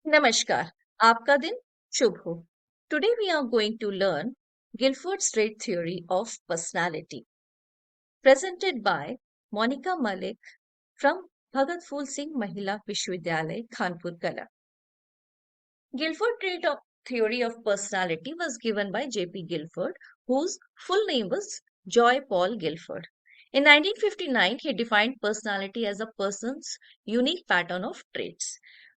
नमस्कार, आपका दिन शुभ हो। Today we are going to learn Guilford's trait theory of personality, presented by Monica Malik from Bhagat Phool Singh Mahila Vishwavidyalay, Kanpur Kala. Guilford trait of theory of personality was given by J.P. Guilford, whose full name was Joy Paul Guilford. In 1959, he defined personality as a person's unique pattern of traits.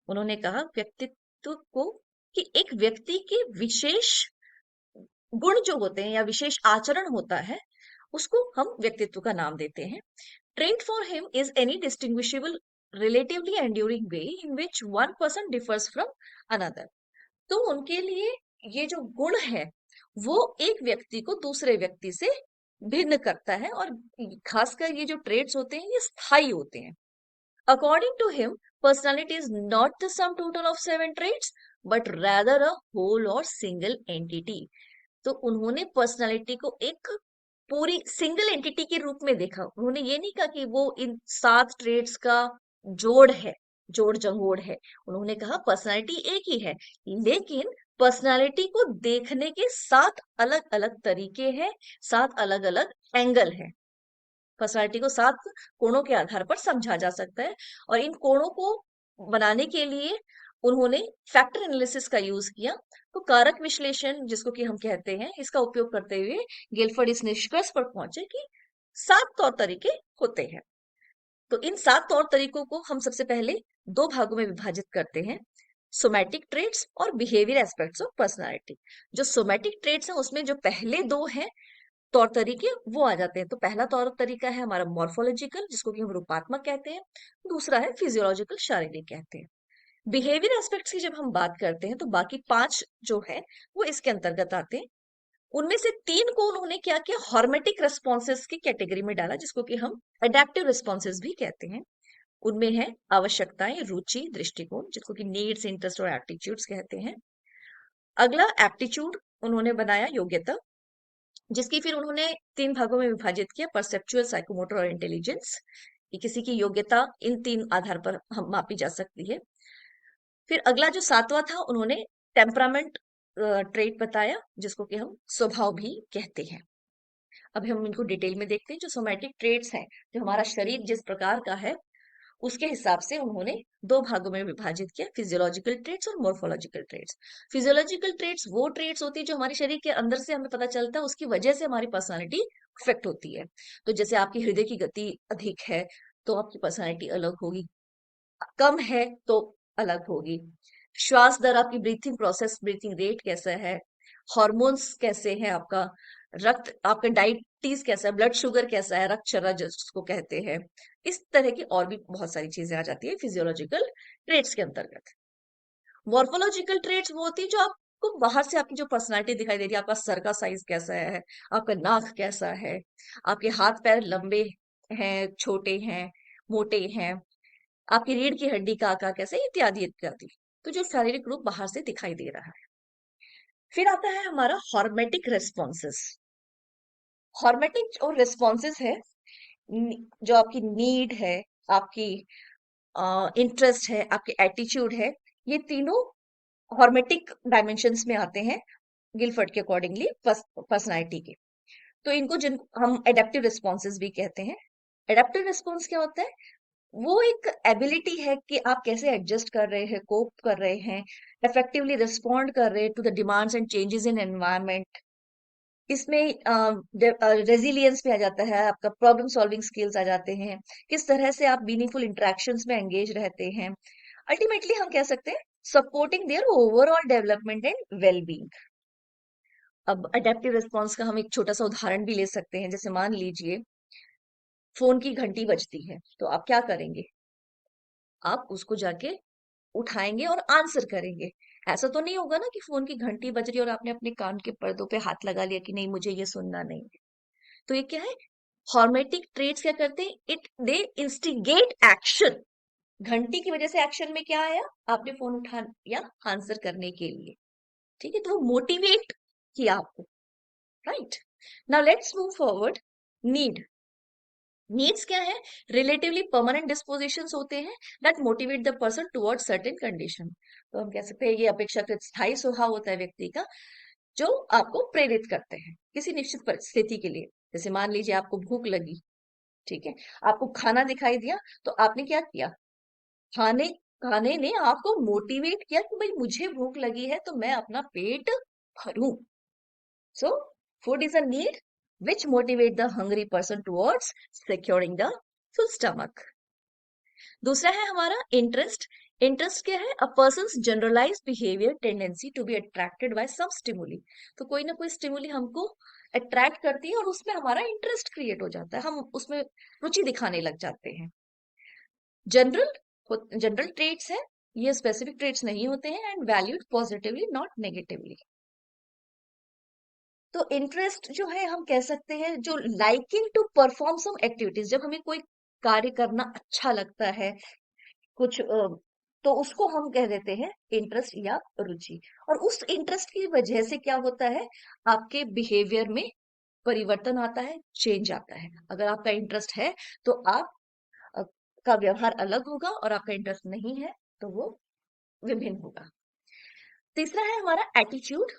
उन्होंने कहा व्यक्तित्व को कि एक व्यक्ति के विशेष गुण जो होते हैं या विशेष आचरण होता है उसको हम व्यक्तित्व का नाम देते हैं. Trait for him is any distinguishable relatively enduring way in which one person differs from another. तो उनके लिए ये जो गुण है वो एक व्यक्ति को दूसरे व्यक्ति से भिन्न करता है और खासकर ये जो ट्रेड्स होते हैं ये स्थायी होते हैं. According to him, personality is not the sum total of 7 traits, but rather a whole or single entity. तो उन्होंने पर्सनालिटी को एक पूरी सिंगल एंटिटी के रूप में देखा. उन्होंने ये नहीं कहा कि वो इन 7 ट्रेड्स का जोड़ है, जोड़ जंगोड़ है. उन्होंने कहा पर्सनालिटी एक ही है, लेकिन पर्सनालिटी को देखने के 7 अलग-अलग तरीके हैं, 7 अलग-अलग एंगल हैं. पर्सनालिटी को 7 कोणों के आधार पर समझा जा सकता है और इन कोणों को बनाने के लिए उन्होंने फैक्टर एनालिसिस का यूज किया. तो कारक विश्लेषण जिसको कि हम कहते हैं इसका उपयोग करते हुए गिलफोर्ड इस निष्कर्ष पर पहुंचे कि 7 तौर तरीके होते हैं. तो इन 7 तौर तरीकों को हम सबसे पहले 2 भागों में विभाजित करते हैं, सोमैटिक ट्रेट्स और बिहेवियर एस्पेक्ट्स ऑफ पर्सनालिटी. जो सोमैटिक ट्रेट्स हैं उसमें जो पहले 2 हैं तौर तरीके वो आ जाते हैं. तो पहला तौर तरीका है हमारा मॉर्फोलॉजिकल जिसको कि हम रूपात्मक कहते हैं, दूसरा है फिजियोलॉजिकल शारीरिक कहते हैं. बिहेवियर एस्पेक्ट्स की जब हम बात करते हैं तो बाकी 5 जो है वो इसके अंतर्गत आते हैं. उनमें से 3 को उन्होंने क्या किया, हॉर्मेटिक रिस्पॉन्सेस की कैटेगरी में डाला जिसको कि हम अडेप्टिव रिस्पॉन्सेस भी कहते हैं. उनमें है आवश्यकताएं, रुचि, दृष्टिकोण जिसको कि नीड्स, इंटरेस्ट और एप्टीट्यूड्स कहते हैं. अगला एप्टीट्यूड उन्होंने बनाया योग्यता, जिसकी फिर उन्होंने 3 भागों में विभाजित किया, परसेप्चुअल, साइकोमोटर और इंटेलिजेंस. ये किसी की योग्यता इन 3 आधार पर हम मापी जा सकती है. फिर अगला जो 7वां था उन्होंने टेम्परामेंट ट्रेट बताया जिसको कि हम स्वभाव भी कहते हैं. अब हम इनको डिटेल में देखते हैं. जो सोमैटिक ट्रेट्स हैं, जो हमारा शरीर जिस प्रकार का है उसके हिसाब से उन्होंने 2 भागों में विभाजित किया, फिजियोलॉजिकल ट्रेट्स और मॉर्फोलॉजिकल ट्रेट्स. फिजियोलॉजिकल ट्रेट्स वो ट्रेट्स होती है जो हमारे शरीर के अंदर से हमें पता चलता है, उसकी वजह से हमारी पर्सनालिटी अफेक्ट होती है. तो जैसे आपकी हृदय की गति अधिक है तो आपकी पर्सनालिटी अलग होगी, कम है तो अलग होगी. श्वास दर, आपकी ब्रीथिंग प्रोसेस, ब्रीथिंग रेट कैसा है, हॉर्मोन्स कैसे हैं, आपका रक्त, आपका डायबिटीज कैसा है, ब्लड शुगर कैसा है, रक्तचर्या जिसको कहते हैं. इस तरह की और भी बहुत सारी चीजें आ जाती है फिजियोलॉजिकल ट्रेट्स के अंतर्गत. मॉर्फोलॉजिकल ट्रेट्स वो होती है जो आपको बाहर से आपकी जो पर्सनालिटी दिखाई दे रही है, आपका सर का साइज कैसा है, आपका नाक कैसा है, आपके हाथ पैर लंबे हैं, छोटे हैं, मोटे हैं, आपकी रीढ़ की हड्डी का आकार कैसे, इत्यादि इत्यादि. तो जो शारीरिक रूप बाहर से दिखाई दे रहा है. फिर आता है हमारा हॉर्मेटिक रेस्पॉन्सेस. हॉर्मेटिक और रेस्पॉन्सेस है जो आपकी नीड है, आपकी इंटरेस्ट है, आपके एटीट्यूड है, ये तीनों हॉर्मेटिक डायमेंशंस में आते हैं गिलफर्ड के अकॉर्डिंगली पर्सनालिटी के. तो इनको जिन हम एडेप्टिव रिस्पॉन्सेस भी कहते हैं. एडेप्टिव रिस्पॉन्स क्या होता है, वो एक एबिलिटी है कि आप कैसे एडजस्ट कर रहे हैं, कोप कर रहे हैं, इफेक्टिवली रिस्पॉन्ड कर रहे हैं to the demands and changes in environment. इसमें रेजिलियंस भी आ जाता है, आपका प्रॉब्लम सॉल्विंग स्किल्स आ जाते हैं, किस तरह से आप मीनिंगफुल इंटरेक्शंस में एंगेज रहते हैं. अल्टीमेटली हम कह सकते हैं supporting their overall development and wellbeing. अब अडेप्टिव रिस्पॉन्स का हम एक छोटा सा उदाहरण भी ले सकते हैं. जैसे मान लीजिए फोन की घंटी बजती है तो आप क्या करेंगे, आप उसको जाके उठाएंगे और आंसर करेंगे. ऐसा तो नहीं होगा ना कि फोन की घंटी बज रही है और आपने अपने कान के पर्दों पे हाथ लगा लिया कि नहीं मुझे ये सुनना नहीं है. तो ये क्या है, हॉर्मेटिक ट्रेट्स क्या करते हैं, इट दे इंस्टिगेट एक्शन. घंटी की वजह से एक्शन में क्या आया, आपने फोन उठा या आंसर करने के लिए. ठीक है, तो वो मोटिवेट किया आपको. Right. Now let's move forward. Need. Needs क्या है? रिलेटिवली परमानेंट डिस्पोजिशंस होते हैं that motivate the person towards certain condition. तो हम कह सकते हैं ये अपेक्षाकृत स्थायी स्वभाव होता है व्यक्ति का, जो आपको प्रेरित करते हैं किसी निश्चित परिस्थिति के लिए। जैसे मान लीजिए आपको भूख लगी, ठीक है, आपको खाना दिखाई दिया, तो आपने क्या किया? खाने खाने ने आपको मोटिवेट किया कि भाई मुझे भूख लगी है तो मैं अपना पेट भरूं। So food is a need which motivate the hungry person towards securing the full stomach. दूसरा है हमारा इंटरेस्ट। इंटरेस्ट क्या है? A person's generalise behaviour tendency to be attracted by some stimuli. तो कोई ना कोई स्टिमुली हमको अट्रैक्ट करती है और उसमें हमारा इंटरेस्ट क्रिएट हो जाता है, हम उसमें रुचि दिखाने लग जाते हैं। जनरल ट्रेट्स है, ये स्पेसिफिक ट्रेट्स नहीं होते हैं, and valued positively not negatively. तो इंटरेस्ट जो है हम कह सकते हैं जो liking to perform some activities, जब हमें कोई कार्य करना अच्छा लगता है कुछ तो उसको हम कह देते हैं इंटरेस्ट या रुचि। और उस इंटरेस्ट की वजह से क्या होता है? आपके बिहेवियर में परिवर्तन आता है, चेंज आता है। अगर आपका इंटरेस्ट है तो आप अ, का व्यवहार अलग होगा, और आपका इंटरेस्ट नहीं है तो वो विभिन्न होगा। तीसरा है हमारा एटीट्यूड।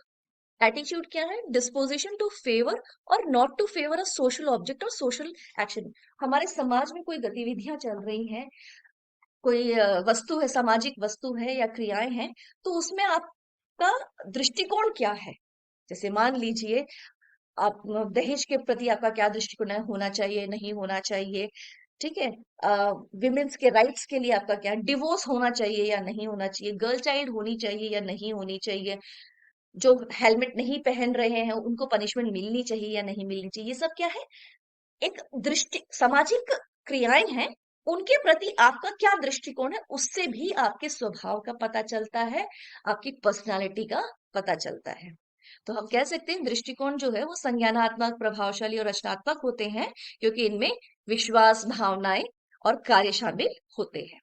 एटीट्यूड क्या है? डिस्पोजिशन टू फेवर और not to favour a social object और सोशल एक्शन। हमारे समाज में कोई गतिविधियां चल रही हैं, कोई वस्तु है, सामाजिक वस्तु है या क्रियाएं हैं, तो उसमें आपका दृष्टिकोण क्या है? जैसे मान लीजिए आप दहेज के प्रति आपका क्या दृष्टिकोण है, होना चाहिए नहीं होना चाहिए, ठीक है। विमेन्स के राइट्स के लिए आपका क्या, डिवोर्स होना चाहिए या नहीं होना चाहिए, गर्ल चाइल्ड होनी चाहिए या नहीं होनी चाहिए, जो हेलमेट नहीं पहन रहे हैं उनको पनिशमेंट मिलनी चाहिए या नहीं मिलनी चाहिए, ये सब क्या है? एक दृष्टि, सामाजिक क्रियाएं हैं, उनके प्रति आपका क्या दृष्टिकोण है, उससे भी आपके स्वभाव का पता चलता है, आपकी पर्सनालिटी का पता चलता है। तो हम कह सकते हैं दृष्टिकोण जो है वो संज्ञानात्मक, प्रभावशाली और रचनात्मक होते हैं, क्योंकि इनमें विश्वास, भावनाएं और कार्य शामिल होते हैं।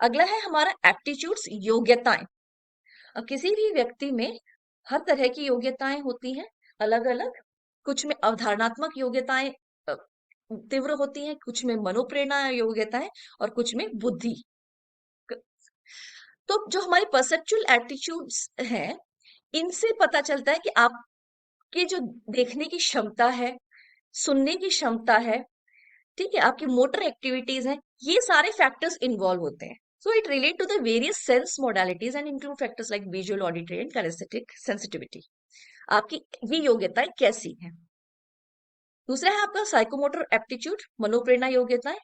अगला है हमारा एप्टीट्यूड्स, योग्यताएं। अब किसी भी व्यक्ति में हर तरह की योग्यताएं होती हैं, अलग अलग। कुछ में अवधारणात्मक योग्यताएं अ, तीव्र होती हैं, कुछ में मनोप्रेरणा योग्यताएं, और कुछ में बुद्धि। तो जो हमारी परसेप्चुअल एटीट्यूड्स हैं, इनसे पता चलता है कि आपकी जो देखने की क्षमता है, सुनने की क्षमता है, ठीक है, आपकी मोटर एक्टिविटीज हैं, ये सारे फैक्टर्स इन्वॉल्व होते हैं। So it relate to the various sense modalities and include factors like visual, auditory and kinaesthetic sensitivity. आपकी ये योग्यताएं कैसी हैं? दूसरा है आपका साइकोमोटर एप्टीट्यूड, मनोप्रेरणा योग्यताएं।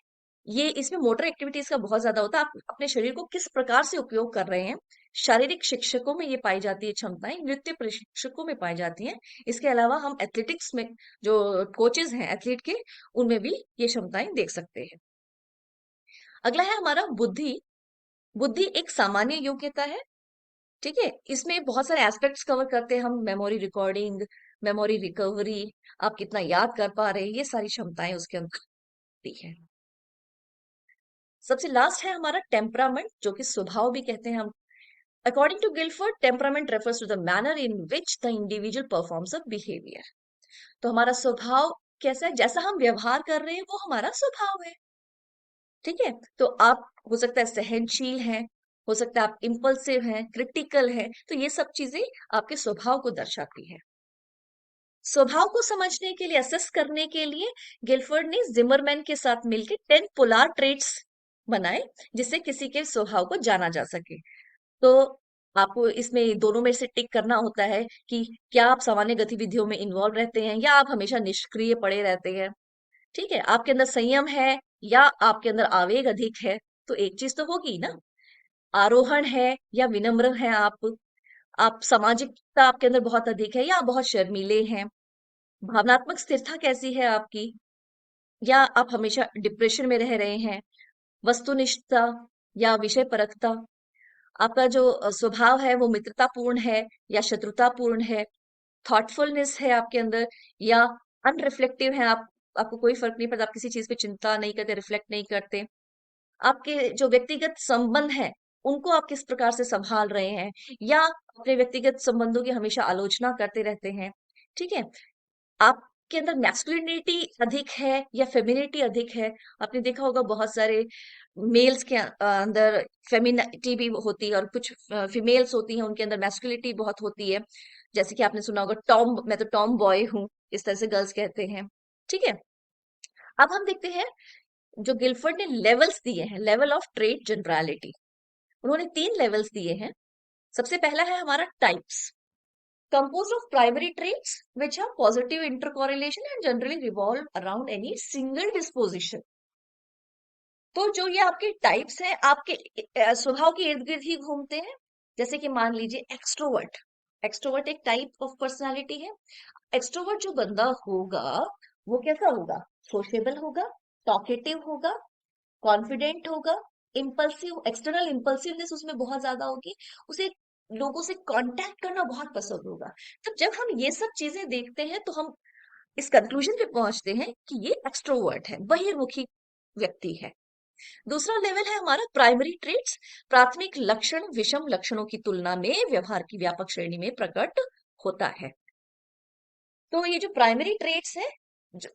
ये इसमें मोटर एक्टिविटीज का बहुत ज्यादा होता है, आप अपने शरीर को किस प्रकार से उपयोग कर रहे हैं। शारीरिक शिक्षकों में ये पाई जाती है क्षमताएं, नृत्य प्रशिक्षकों में पाई जाती हैं। इसके अलावा हम एथलेटिक्स में जो कोचेज हैं एथलीट के, उनमें भी ये क्षमताएं देख सकते हैं। अगला है हमारा बुद्धि। बुद्धि एक सामान्य योग्यता है, ठीक है। इसमें बहुत सारे एस्पेक्ट्स कवर करते हैं हम, मेमोरी रिकॉर्डिंग, मेमोरी रिकवरी, आप कितना याद कर पा रहे हैं, ये सारी क्षमताएं उसके अंदर होती है। सबसे लास्ट है हमारा टेम्परामेंट, जो कि स्वभाव भी कहते हैं हम। According to Guilford, temperament refers to the manner in which the individual performs a behaviour. तो हमारा स्वभाव कैसा है? जैसा हम व्यवहार कर रहे हैं वो हमारा स्वभाव है, ठीक है। तो आप हो सकता है सहनशील हैं, हो सकता है आप इम्पल्सिव हैं, क्रिटिकल हैं, तो ये सब चीजें आपके स्वभाव को दर्शाती है। स्वभाव को समझने के लिए, असेस करने के लिए, गिलफोर्ड ने जिमरमैन के साथ मिलकर 10 पोलार ट्रेट्स बनाए, जिससे किसी के स्वभाव को जाना जा सके। तो आपको इसमें दोनों में से टिक करना होता है कि क्या आप सामान्य गतिविधियों में इन्वॉल्व रहते हैं या आप हमेशा निष्क्रिय पड़े रहते हैं, ठीक है। आपके अंदर संयम है या आपके अंदर आवेग अधिक है, तो एक चीज तो होगी ना। आरोहण है या विनम्र है आप सामाजिकता आपके अंदर बहुत अधिक है या आप बहुत शर्मीले हैं। भावनात्मक स्थिरता कैसी है आपकी, या आप हमेशा डिप्रेशन में रह रहे हैं। वस्तुनिष्ठता या विषय परकता, आपका जो स्वभाव है वो मित्रतापूर्ण है या शत्रुतापूर्ण है। थॉटफुलनेस है आपके अंदर या अनरिफ्लेक्टिव है आप, आपको कोई फर्क नहीं पड़ता, आप किसी चीज पे चिंता नहीं करते, रिफ्लेक्ट नहीं करते। आपके जो व्यक्तिगत संबंध है उनको आप किस प्रकार से संभाल रहे हैं, या अपने व्यक्तिगत संबंधों की हमेशा आलोचना करते रहते हैं, ठीक है। आप के अंदर मैस्कुलिनिटी अधिक है या फेमिनिटी अधिक है। आपने देखा होगा बहुत सारे मेल्स के अंदर फेमिनिटी भी होती है और कुछ फीमेल्स होती हैं उनके अंदर मैस्कुलिनिटी बहुत होती है। जैसे कि आपने सुना होगा टॉम, मैं तो टॉम बॉय हूँ, इस तरह से गर्ल्स कहते हैं। ठीक है, अब हम देखते हैं जो गिलफोर्ड ने लेवल्स दिए हैं, लेवल ऑफ ट्रेट जनरलिटी। उन्होंने 3 लेवल्स दिए हैं। सबसे पहला है हमारा types, composed of primary traits which have positive intercorrelation and generally revolve around any single disposition। तो जो ये आपके टाइप्स हैं आपके स्वभाव के इर्द गिर्द ही घूमते हैं। जैसे कि मान लीजिए एक्सट्रोवर्ट, एक्सट्रोवर्ट एक टाइप ऑफ पर्सनालिटी है। एक्सट्रोवर्ट जो बंदा होगा वो कैसा होगा, सोशेबल होगा, टॉकेटिव होगा, कॉन्फिडेंट होगा, इम्पल्सिव, एक्सटर्नल इम्पल्सिवनेस उसमें बहुत ज्यादा होगी, उसे लोगों से कांटेक्ट करना बहुत पसंद होगा। तो जब हम ये सब चीजें देखते हैं तो हम इस कंक्लूजन पे पहुंचते हैं कि ये एक्सट्रोवर्ट है, बहिर्मुखी व्यक्ति है। दूसरा लेवल है हमारा प्राइमरी ट्रेट्स, प्राथमिक लक्षण विषम लक्षणों की तुलना में व्यवहार की व्यापक श्रेणी में प्रकट होता है। तो ये जो प्राइमरी ट्रेट्स है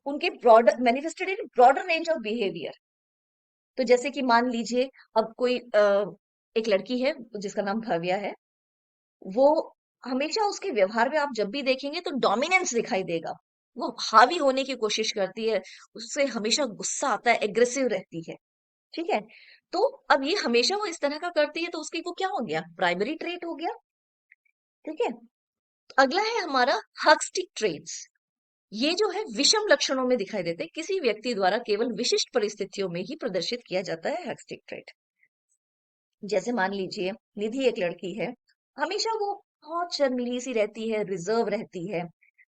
उनके broader manifested in broader range of behaviour. तो जैसे कि मान लीजिए अब कोई एक लड़की है जिसका नाम भव्या है, वो हमेशा उसके व्यवहार में आप जब भी देखेंगे तो डोमिनेंस दिखाई देगा। वो हावी होने की कोशिश करती है, उससे हमेशा गुस्सा आता है, एग्रेसिव रहती है। ठीक है, तो अब ये हमेशा वो इस तरह का करती है तो उसकी वो क्या हो गया, प्राइमरी ट्रेट हो गया। ठीक है, अगला है हमारा हग्स्टिक ट्रेट्स। ये जो है विषम लक्षणों में दिखाई देते हैं, किसी व्यक्ति द्वारा केवल विशिष्ट परिस्थितियों में ही प्रदर्शित किया जाता है हग्स्टिक ट्रेट। जैसे मान लीजिए निधि एक लड़की है, हमेशा वो बहुत शर्मीली सी रहती है, रिजर्व रहती है,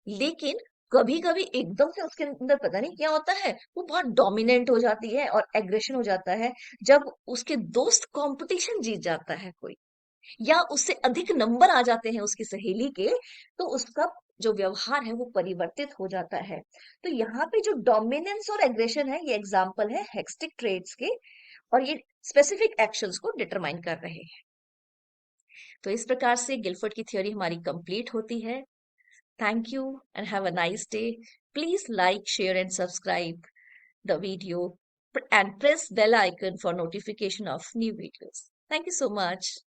लेकिन कभी कभी एकदम से उसके अंदर पता नहीं क्या होता है, वो बहुत डोमिनेंट हो जाती है और एग्रेशन हो जाता है। जब उसके दोस्त कंपटीशन जीत जाता है कोई, या उससे अधिक नंबर आ जाते हैं उसकी सहेली के, तो उसका जो व्यवहार है वो परिवर्तित हो जाता है। तो यहाँ पे जो डोमिनेंस और एग्रेशन है ये एग्जाम्पल है हेक्स्टिक ट्रेट्स के, और ये स्पेसिफिक एक्शंस को डिटरमाइन कर रहे हैं। तो इस प्रकार से गिलफोर्ड की थ्योरी हमारी कंप्लीट होती है। Thank you and have a nice day. Please like share and subscribe the video and press bell icon for notification of new videos. Thank you so much.